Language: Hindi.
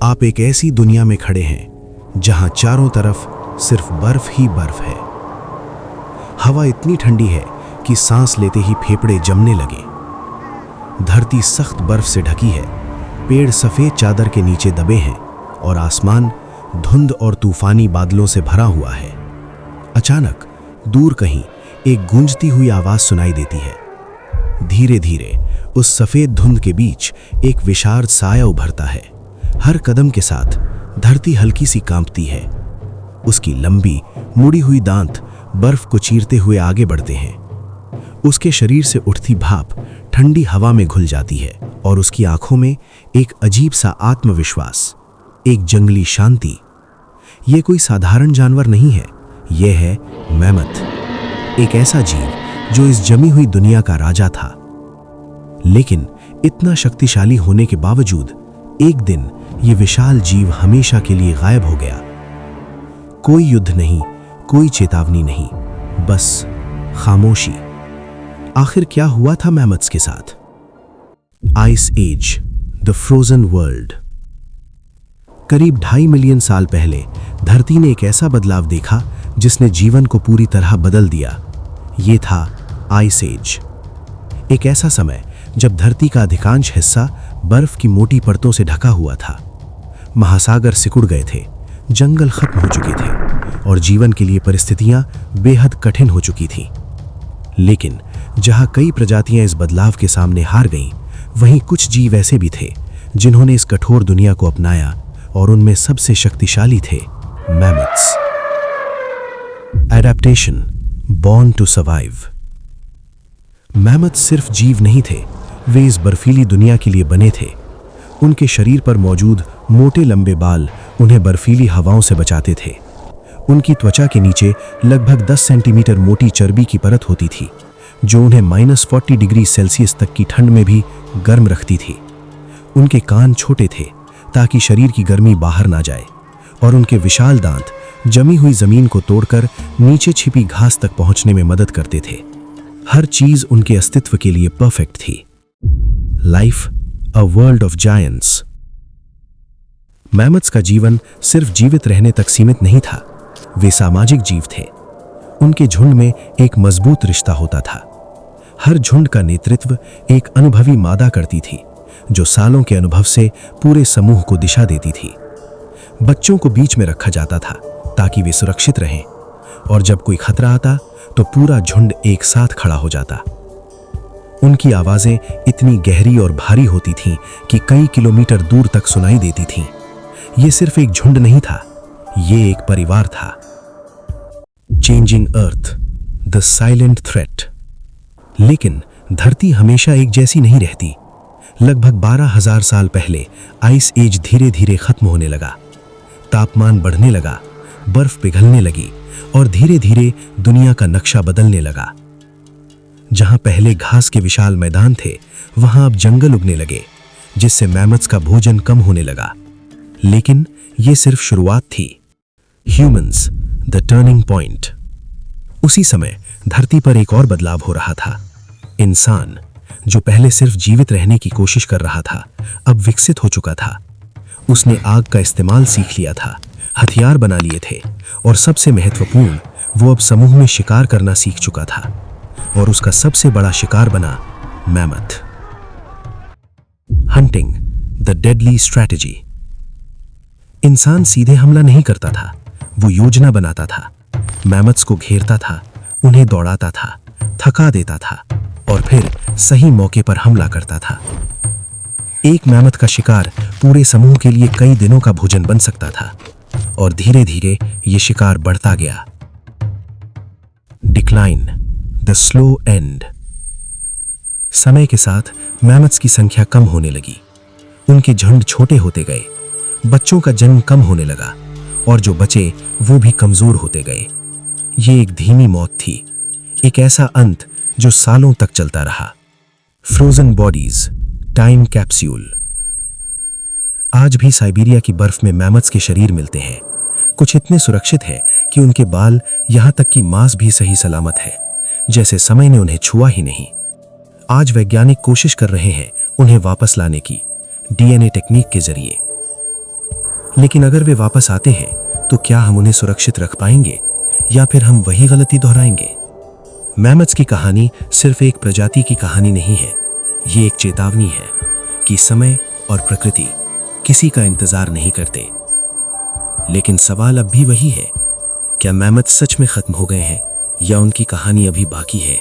आप एक ऐसी दुनिया में खड़े हैं जहां चारों तरफ सिर्फ बर्फ ही बर्फ है। हवा इतनी ठंडी है कि सांस लेते ही फेफड़े जमने लगे। धरती सख्त बर्फ से ढकी है, पेड़ सफेद चादर के नीचे दबे हैं और आसमान धुंध और तूफानी बादलों से भरा हुआ है। अचानक दूर कहीं एक गूंजती हुई आवाज सुनाई देती है। धीरे धीरे उस सफेद धुंध के बीच एक विशाल साया उभरता है। हर कदम के साथ धरती हल्की सी कांपती है। उसकी लंबी मुड़ी हुई दांत बर्फ को चीरते हुए आगे बढ़ते हैं। उसके शरीर से उठती भाप ठंडी हवा में घुल जाती है और उसकी आंखों में एक अजीब सा आत्मविश्वास, एक जंगली शांति। ये कोई साधारण जानवर नहीं है, यह है मैमथ, एक ऐसा जीव जो इस जमी हुई दुनिया का राजा था। लेकिन इतना शक्तिशाली होने के बावजूद एक दिन ये विशाल जीव हमेशा के लिए गायब हो गया। कोई युद्ध नहीं, कोई चेतावनी नहीं, बस खामोशी। आखिर क्या हुआ था मैमथ्स के साथ? Ice age, the frozen world. करीब 2.5 मिलियन साल पहले धरती ने एक ऐसा बदलाव देखा जिसने जीवन को पूरी तरह बदल दिया। ये था आइस एज, एक ऐसा समय जब धरती का अधिकांश हिस्सा बर्फ की मोटी परतों से ढका हुआ था। महासागर सिकुड़ गए थे, जंगल खत्म हो चुके थे और जीवन के लिए परिस्थितियां बेहद कठिन हो चुकी थीं। लेकिन जहां कई प्रजातियां इस बदलाव के सामने हार गईं, वहीं कुछ जीव ऐसे भी थे जिन्होंने इस कठोर दुनिया को अपनाया और उनमें सबसे शक्तिशाली थे mammoths. Adaptation, born to survive. Mammoth सिर्फ जीव नहीं थे, वे इस बर्फीली दुनिया के लिए बने थे। उनके शरीर पर मौजूद मोटे लंबे बाल उन्हें बर्फीली हवाओं से बचाते थे। उनकी त्वचा के नीचे लगभग 10 सेंटीमीटर मोटी चर्बी की परत होती थी, जो उन्हें -40 डिग्री सेल्सियस तक की ठंड में भी गर्म रखती थी। उनके कान छोटे थे ताकि शरीर की गर्मी बाहर ना जाए, और उनके विशाल दांत जमी हुई जमीन को तोड़कर नीचे छिपी घास तक पहुंचने में मदद करते थे। हर चीज उनके अस्तित्व के लिए परफेक्ट थी। Life, a world of giants. Mammoths का जीवन सिर्फ जीवित रहने तक सीमित नहीं था, वे सामाजिक जीव थे। उनके झुंड में एक मजबूत रिश्ता होता था। हर झुंड का नेतृत्व एक अनुभवी मादा करती थी, जो सालों के अनुभव से पूरे समूह को दिशा देती थी। बच्चों को बीच में रखा जाता था ताकि वे सुरक्षित रहें, और जब कोई खतरा आता तो पूरा झुंड एक साथ खड़ा हो जाता। उनकी आवाजें इतनी गहरी और भारी होती थीं कि कई किलोमीटर दूर तक सुनाई देती थीं। ये सिर्फ एक झुंड नहीं था, ये एक परिवार था। Changing earth, the silent threat. लेकिन धरती हमेशा एक जैसी नहीं रहती। लगभग 12,000 साल पहले आइस एज धीरे धीरे खत्म होने लगा। तापमान बढ़ने लगा, बर्फ पिघलने लगी और धीरे धीरे दुनिया का नक्शा बदलने लगा। जहां पहले घास के विशाल मैदान थे, वहां अब जंगल उगने लगे, जिससे मैमथ्स का भोजन कम होने लगा। लेकिन यह सिर्फ शुरुआत थी। Humans, the turning point. उसी समय धरती पर एक और बदलाव हो रहा था। इंसान, जो पहले सिर्फ जीवित रहने की कोशिश कर रहा था, अब विकसित हो चुका था। उसने आग का इस्तेमाल सीख लिया था, हथियार बना लिए थे, और सबसे महत्वपूर्ण, वो अब समूह में शिकार करना सीख चुका था। और उसका सबसे बड़ा शिकार बना mammoth. Hunting, the deadly strategy. इंसान सीधे हमला नहीं करता था, वो योजना बनाता था। मैमथ्स को घेरता था, उन्हें दौड़ाता था, थका देता था, और फिर सही मौके पर हमला करता था। एक मैमथ का शिकार पूरे समूह के लिए कई दिनों का भोजन बन सकता था, और धीरे धीरे ये शिकार बढ़ता गया। Decline, the slow and. समय के साथ मैमथ्स की संख्या कम होने लगी। उनके झुंड छोटे होते गए, बच्चों का जन्म कम होने लगा, और जो बचे वो भी कमजोर होते गए। ये एक धीमी मौत थी, एक ऐसा अंत जो सालों तक चलता रहा। Frozen bodies, time capsule. आज भी साइबेरिया की बर्फ में मैमथ्स के शरीर मिलते हैं। कुछ इतने सुरक्षित है कि उनके बाल, यहां तक कि मांस भी सही सलामत है, जैसे समय ने उन्हें छुआ ही नहीं। आज वैज्ञानिक कोशिश कर रहे हैं उन्हें वापस लाने की, डीएनए टेक्निक के जरिए। लेकिन अगर वे वापस आते हैं तो क्या हम उन्हें सुरक्षित रख पाएंगे या फिर हम वही गलती दोहराएंगे? मैमथ्स की कहानी सिर्फ एक प्रजाति की कहानी नहीं है, ये एक चेतावनी है कि समय और प्रकृति किसी का इंतजार नहीं करते। लेकिन सवाल अब भी वही है, क्या मैमथ सच में खत्म हो गए हैं या उनकी कहानी अभी बाकी है?